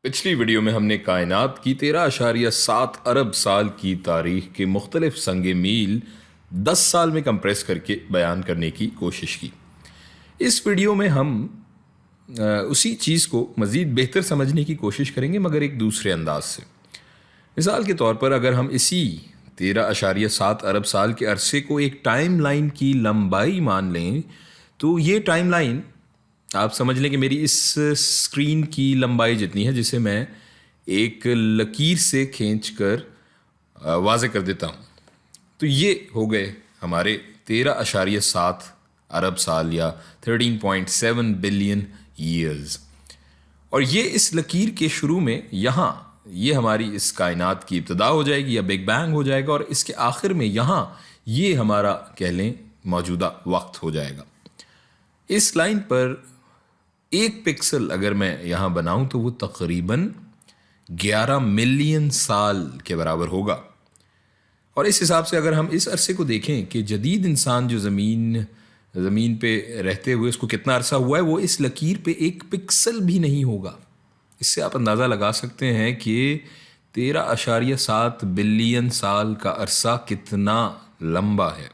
पिछली वीडियो में हमने कायनात की 13.7 अरब साल की तारीख के मुख्तलिफ संगे मील 10 साल में कंप्रेस करके बयान करने की कोशिश की। इस वीडियो में हम उसी चीज़ को मज़ीद बेहतर समझने की कोशिश करेंगे, मगर एक दूसरे अंदाज से। मिसाल के तौर पर अगर हम इसी 13.7 अरब साल के अरसे को एक टाइम लाइन की लंबाई मान लें, तो ये टाइम लाइन आप समझ लें कि मेरी इस स्क्रीन की लंबाई जितनी है, जिसे मैं एक लकीर से खींच कर वाज़े कर देता हूँ। तो ये हो गए हमारे 13.7 अरब साल या 13.7 बिलियन ईयर्स। और ये इस लकीर के शुरू में यहाँ ये हमारी इस कायनात की इब्तदा हो जाएगी या बिग बैंग हो जाएगा, और इसके आखिर में यहाँ ये हमारा कह लें मौजूदा वक्त हो जाएगा। इस लाइन पर एक पिक्सल अगर मैं यहाँ बनाऊँ तो वो तकरीबन 11 मिलियन साल के बराबर होगा। और इस हिसाब से अगर हम इस अरसे को देखें कि जदीद इंसान जो ज़मीन पे रहते हुए उसको कितना अरसा हुआ है, वो इस लकीर पे एक पिक्सल भी नहीं होगा। इससे आप अंदाज़ा लगा सकते हैं कि 13.7 बिलियन साल का अरसा कितना लंबा है।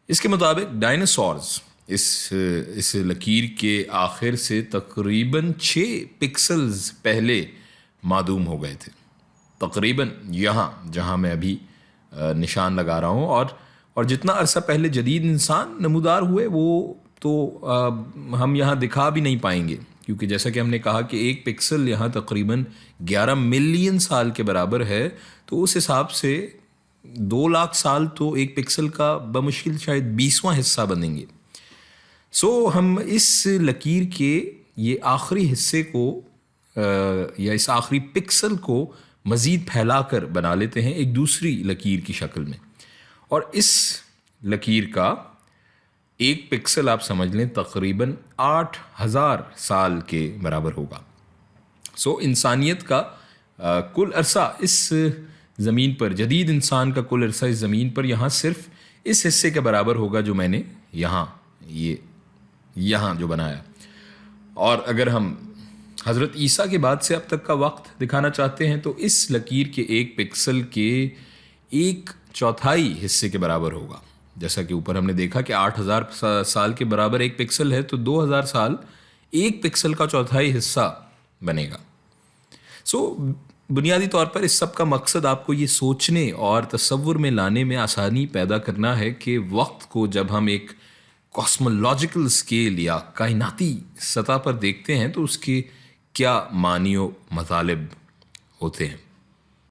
इसके मुताबिक डायनासोर्स इस लकीर के आखिर से तकरीबन 6 पिक्सल्स पहले मादूम हो गए थे, तकरीबन यहाँ जहाँ मैं अभी निशान लगा रहा हूँ। और जितना अरसा पहले जदीद इंसान नमूदार हुए वो तो हम यहाँ दिखा भी नहीं पाएंगे, क्योंकि जैसा कि हमने कहा कि एक पिक्सल यहाँ तकरीबन 11 मिलियन साल के बराबर है। तो उस हिसाब से 2 लाख साल तो एक पिक्सल का बमुश्किल शायद 20वां हिस्सा बनेंगे। हम इस लकीर के ये आखिरी हिस्से को या इस आखिरी पिक्सल को मज़ीद फैला कर बना लेते हैं एक दूसरी लकीर की शक्ल में। और इस लकीर का एक पिक्सल आप समझ लें तकरीबन 8,000 साल के बराबर होगा। इंसानियत का कुल अरसा इस ज़मीन पर, जदीद इंसान का कुल अरसा इस ज़मीन पर यहाँ सिर्फ इस हिस्से के बराबर होगा जो मैंने यहाँ जो बनाया। और अगर हम हज़रत ईसा के बाद से अब तक का वक्त दिखाना चाहते हैं तो इस लकीर के एक पिक्सल के 1/4 हिस्से के बराबर होगा। जैसा कि ऊपर हमने देखा कि 8,000 साल के बराबर एक पिक्सल है, तो 2,000 साल एक पिक्सल का 1/4 हिस्सा बनेगा। बुनियादी तौर पर इस सब का मकसद आपको ये सोचने और तसव्वुर में लाने में आसानी पैदा करना है कि वक्त को जब हम एक कॉस्मोलॉजिकल स्केल या कायनाती सतह पर देखते हैं तो उसके क्या मानी व मतालिब होते हैं।